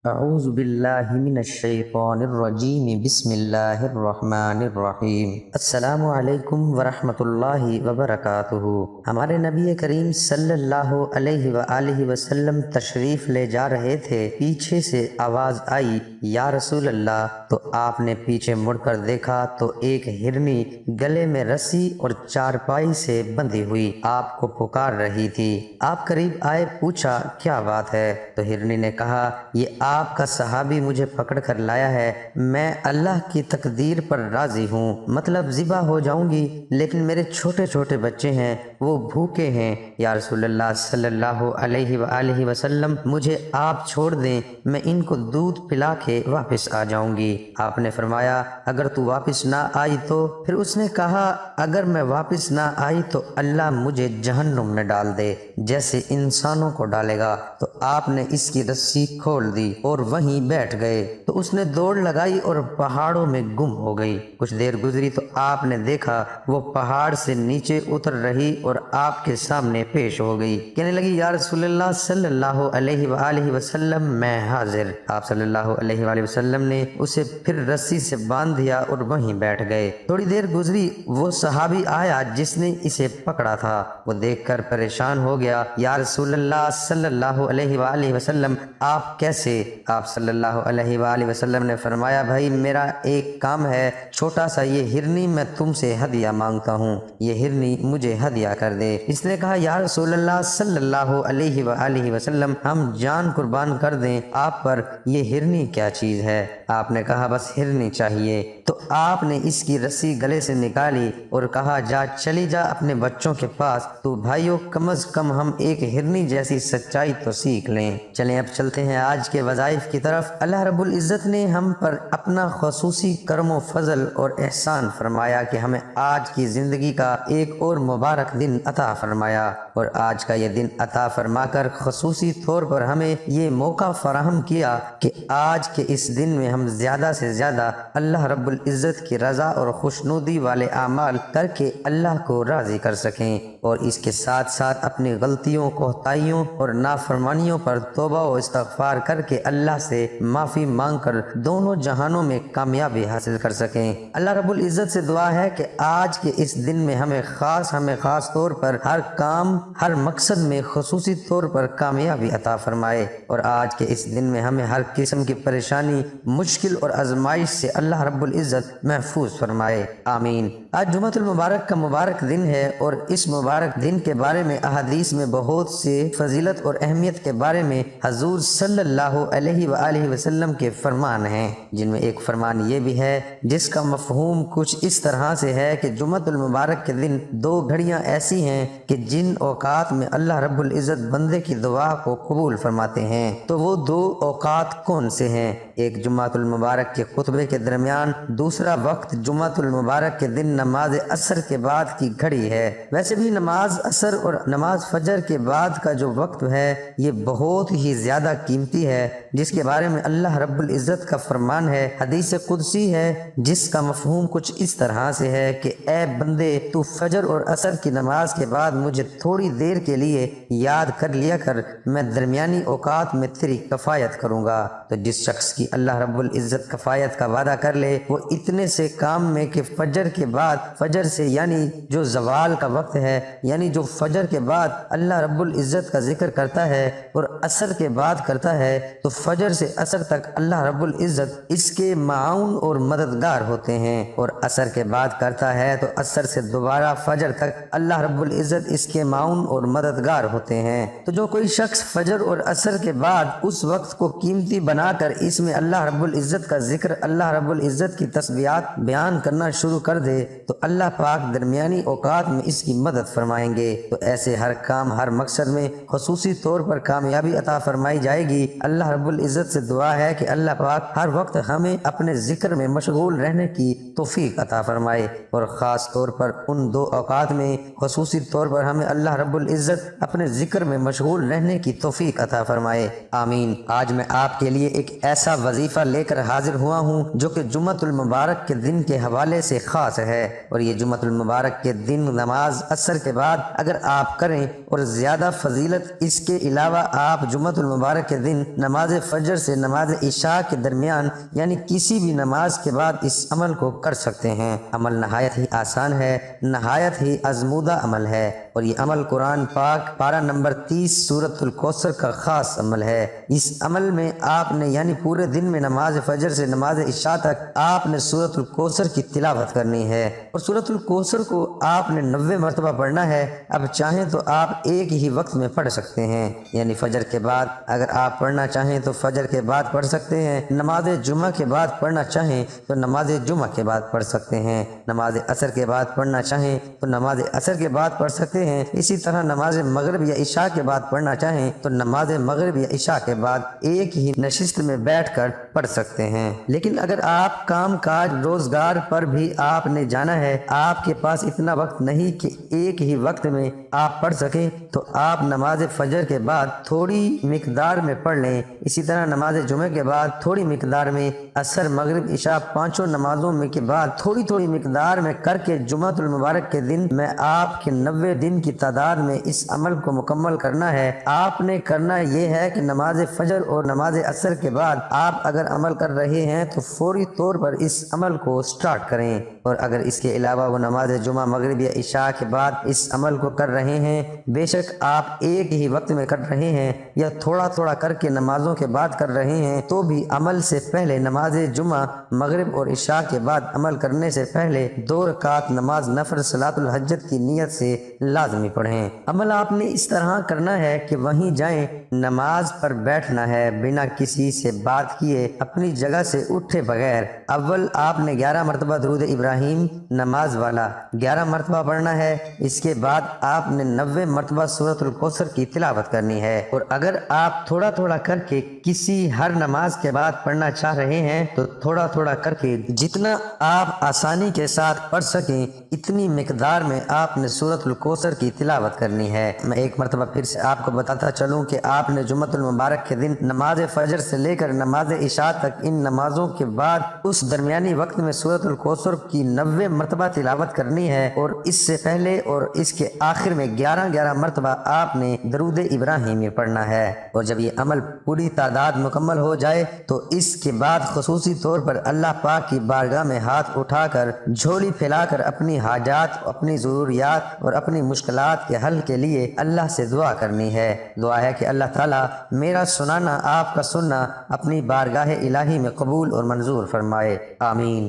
اعوذ باللہ من الشیطان الرجیم بسم اللہ الرحمن الرحیم۔ السلام علیکم ورحمۃ اللہ وبرکاتہ۔ ہمارے نبی کریم صلی اللہ علیہ وآلہ وسلم تشریف لے جا رہے تھے، پیچھے سے آواز آئی یا رسول اللہ، تو آپ نے پیچھے مڑ کر دیکھا تو ایک ہرنی گلے میں رسی اور چارپائی سے بندھی ہوئی آپ کو پکار رہی تھی۔ آپ قریب آئے، پوچھا کیا بات ہے؟ تو ہرنی نے کہا یہ آپ کا صحابی مجھے پکڑ کر لایا ہے، میں اللہ کی تقدیر پر راضی ہوں، مطلب ذبح ہو جاؤں گی لیکن میرے چھوٹے چھوٹے بچے ہیں، وہ بھوکے ہیں، یا رسول اللہ صلی اللہ علیہ وآلہ وسلم مجھے آپ چھوڑ دیں، میں ان کو دودھ پلا کے واپس آ جاؤں گی۔ آپ نے فرمایا اگر تو واپس نہ آئی تو؟ پھر اس نے کہا اگر میں واپس نہ آئی تو اللہ مجھے جہنم میں ڈال دے جیسے انسانوں کو ڈالے گا۔ تو آپ نے اس کی رسی کھول دی اور وہیں بیٹھ گئے، تو اس نے دوڑ لگائی اور پہاڑوں میں گم ہو گئی۔ کچھ دیر گزری تو آپ نے دیکھا وہ پہاڑ سے نیچے اتر رہی اور آپ کے سامنے پیش ہو گئی، کہنے لگی یا رسول اللہ صلی اللہ علیہ وآلہ وسلم میں حاضر۔ آپ صلی اللہ علیہ وآلہ وسلم نے اسے پھر رسی سے باندھ دیا اور وہیں بیٹھ گئے۔ تھوڑی دیر گزری، وہ صحابی آیا جس نے اسے پکڑا تھا، وہ دیکھ کر پریشان ہو گیا، یا رسول اللہ صلی اللہ علیہ وآلہ وسلم آپ کیسے؟ آپ صلی اللہ علیہ وآلہ وسلم نے فرمایا بھائی میرا ایک کام ہے، چھوٹا سا یہ ہرنی میں تم سے ہدیہ مانگتا ہوں، یہ ہرنی مجھے ہدیہ کر دے۔ اس نے کہا یا رسول اللہ صلی اللہ علیہ وآلہ وسلم ہم جان قربان کر دیں آپ پر، یہ ہرنی کیا چیز ہے؟ آپ نے کہا بس ہرنی چاہیے۔ تو آپ نے اس کی رسی گلے سے نکالی اور کہا جا چلی جا اپنے بچوں کے پاس، تو بھائیوں کم از کم ہم ایک ہرنی جیسی سچائی تو سیکھ لیں۔ چلیں اب چلتے ہیں آج کے وظائف کی طرف۔ اللہ رب العزت نے ہم پر اپنا خصوصی کرم و فضل اور احسان فرمایا کہ ہمیں آج کی زندگی کا ایک اور مبارک دن عطا فرمایا، اور آج کا یہ دن عطا فرما کر خصوصی طور پر ہمیں یہ موقع فراہم کیا کہ آج کے اس دن میں ہم زیادہ سے زیادہ اللہ رب العزت کی رضا اور خوشنودی والے اعمال کر کے اللہ کو راضی کر سکیں، اور اس کے ساتھ ساتھ اپنی غلطیوں، کوتاہیوں اور نافرمانیوں پر توبہ و استغفار کر کے اللہ سے معافی مانگ کر دونوں جہانوں میں کامیابی حاصل کر سکیں۔ اللہ رب العزت سے دعا ہے کہ آج کے اس دن میں ہمیں خاص طور پر ہر کام، ہر مقصد میں خصوصی طور پر کامیابی عطا فرمائے، اور آج کے اس دن میں ہمیں ہر قسم کی پریشانی، مشکل اور آزمائش سے اللہ رب العزت محفوظ فرمائے، آمین۔ آج جمعۃ المبارک کا مبارک دن ہے، اور اس مبارک دن کے بارے میں احادیث میں بہت سے فضیلت اور اہمیت کے بارے میں حضور صلی اللہ علیہ وآلہ وسلم کے فرمان ہیں، جن میں ایک فرمان یہ بھی ہے جس کا مفہوم کچھ اس طرح سے ہے کہ جمعۃ المبارک کے دن دو گھڑیاں ایسی ہیں کہ جن اوقات میں اللہ رب العزت بندے کی دعا کو قبول فرماتے ہیں۔ تو وہ دو اوقات کون سے ہیں؟ ایک جمعۃ المبارک کے خطبے کے درمیان، دوسرا وقت جمعۃ المبارک کے دن نماز عصر کے بعد کی گھڑی ہے۔ ویسے بھی نماز عصر اور نماز فجر کے بعد کا جو وقت ہے یہ بہت ہی زیادہ قیمتی ہے، جس کے بارے میں اللہ رب العزت کا فرمان ہے، حدیث قدسی ہے، جس کا مفہوم کچھ اس طرح سے ہے کہ اے بندے تو فجر اور عصر کی نماز کے بعد مجھے تھوڑی دیر کے لیے یاد کر لیا کر، میں درمیانی اوقات میں تیری کفایت کروں گا۔ تو جس شخص کی اللہ رب العزت کفایت کا وعدہ کر لے، وہ اتنے سے کام میں کہ فجر کے بعد، فجر سے یعنی جو زوال کا وقت ہے، یعنی جو فجر کے بعد اللہ رب العزت کا ذکر کرتا ہے اور عصر کے بعد کرتا ہے، تو فجر سے عصر تک اللہ رب العزت اس کے معاون اور مددگار ہوتے ہیں، اور عصر کے بعد کرتا ہے تو عصر سے دوبارہ فجر تک اللہ رب العزت اس کے معاون اور مددگار ہوتے ہیں۔ تو جو کوئی شخص فجر اور عصر کے بعد اس وقت کو قیمتی بنا کر اس میں اللہ رب العزت کا ذکر، اللہ رب العزت کی تسبیحات بیان کرنا شروع کر دے تو اللہ پاک درمیانی اوقات میں اس کی مدد فرمائیں گے، تو ایسے ہر کام، ہر مقصد میں خصوصی طور پر کامیابی عطا فرمائی جائے گی۔ اللہ رب العزت سے دعا ہے کہ اللہ پاک ہر وقت ہمیں اپنے ذکر میں مشغول رہنے کی توفیق عطا فرمائے، اور خاص طور پر ان دو اوقات میں خصوصی طور پر ہمیں اللہ رب العزت اپنے ذکر میں مشغول رہنے کی توفیق عطا فرمائے، آمین۔ آج میں آپ کے لیے ایک ایسا وظیفہ لے کر حاضر ہوا ہوں جو کہ جمعۃ المبارک کے دن کے حوالے سے خاص ہے، اور یہ جمعۃ المبارک کے دن نماز عصر کے بعد اگر آپ کریں اور زیادہ فضیلت اس کے علاوہ آپ جمعۃ المبارک کے دن نماز فجر سے نماز عشاء کے درمیان یعنی کسی بھی نماز کے بعد اس عمل کو کر سکتے ہیں۔ عمل نہایت ہی آسان ہے، نہایت ہی آزمودہ عمل ہے، اور یہ عمل قرآن پاک پارہ نمبر 30 سورۃ الکوثر کا خاص عمل ہے۔ اس عمل میں آپ نے یعنی پورے دن میں نماز فجر سے نماز عشاء تک آپ نے سورۃ الکوثر کی تلاوت کرنی ہے، اور سورۃ الکوثر کو آپ نے 90 مرتبہ پڑھنا ہے۔ اب چاہیں تو آپ ایک ہی وقت میں پڑھ سکتے ہیں، یعنی فجر کے بعد اگر آپ پڑھنا چاہیں تو فجر کے بعد پڑھ سکتے ہیں، نماز جمعہ کے بعد پڑھنا چاہیں تو نماز جمعہ کے بعد پڑھ سکتے ہیں، نماز عصر کے بعد پڑھنا چاہیں تو نماز عصر کے بعد پڑھ سکتے ہیں، اسی طرح نماز مغرب یا عشاء کے بعد پڑھنا چاہیں تو نماز مغرب یا عشاء کے بعد ایک ہی نشست میں بیٹھ کر پڑھ سکتے ہیں۔ لیکن اگر آپ کام کاج روزگار پر بھی آپ نے جانا ہے، آپ کے پاس اتنا وقت نہیں کہ ایک ہی وقت میں آپ پڑھ سکیں، تو آپ نماز فجر کے بعد تھوڑی مقدار میں پڑھ لیں، اسی طرح نماز جمعہ کے بعد تھوڑی مقدار میں، عصر مغرب عشاء پانچوں نمازوں میں کے بعد تھوڑی تھوڑی مقدار میں کر کے جمعۃ المبارک کے دن میں آپ کے 90 دن کی تعداد میں اس عمل کو مکمل کرنا ہے۔ آپ نے کرنا یہ ہے کہ نماز فجر اور نماز عصر کے بعد آپ اگر عمل کر رہے ہیں تو فوری طور پر اس عمل کو سٹارٹ کریں، اور اگر اس کے علاوہ وہ نماز جمعہ مغرب یا عشاء کے بعد اس عمل کو کر رہے ہیں، بے شک آپ ایک ہی وقت میں کر رہے ہیں یا تھوڑا تھوڑا کر کے نمازوں کے بعد کر رہے ہیں، تو بھی عمل سے پہلے نماز جمعہ مغرب اور عشاء کے بعد عمل کرنے سے پہلے 2 رکعت نماز نفل صلاۃ الحجت کی نیت سے لازمی پڑھیں۔ عمل آپ نے اس طرح کرنا ہے کہ وہیں جائیں، نماز پر بیٹھنا ہے، بنا کسی سے بات کیے اپنی جگہ سے اٹھے بغیر۔ اول آپ نے 11 مرتبہ درود ابراہیم نماز والا 11 مرتبہ پڑھنا ہے، اس کے بعد آپ نے 90 مرتبہ سورۃ الکوثر کی تلاوت کرنی ہے، اور اگر آپ تھوڑا تھوڑا کر کے کسی ہر نماز کے بعد پڑھنا چاہ رہے ہیں تو تھوڑا تھوڑا کر کے جتنا آپ آسانی کے ساتھ پڑھ سکیں اتنی مقدار میں آپ نے سورۃ الکوثر کی تلاوت کرنی ہے۔ میں ایک مرتبہ پھر سے آپ کو بتاتا چلوں کہ آپ نے جمعۃ المبارک کے دن نماز فجر سے لے کر نماز عشاء تک ان نمازوں کے بعد اس درمیانی وقت میں سورۃ الکوثر کی 90 مرتبہ تلاوت کرنی ہے، اور اس سے پہلے اور اس کے آخر میں 11 مرتبہ آپ نے درود ابراہیمی پڑھنا ہے۔ اور جب یہ عمل پوری تعداد مکمل ہو جائے تو اس کے بعد خصوصی طور پر اللہ پاک کی بارگاہ میں ہاتھ اٹھا کر جھولی پھیلا کر اپنی حاجات، اپنی ضروریات اور اپنی مشکلات کے حل کے لیے اللہ سے دعا کرنی ہے۔ دعا ہے کہ اللہ تعالیٰ میرا سنانا، آپ کا سننا اپنی بارگاہ الہی میں قبول اور منظور فرمائے، آمین۔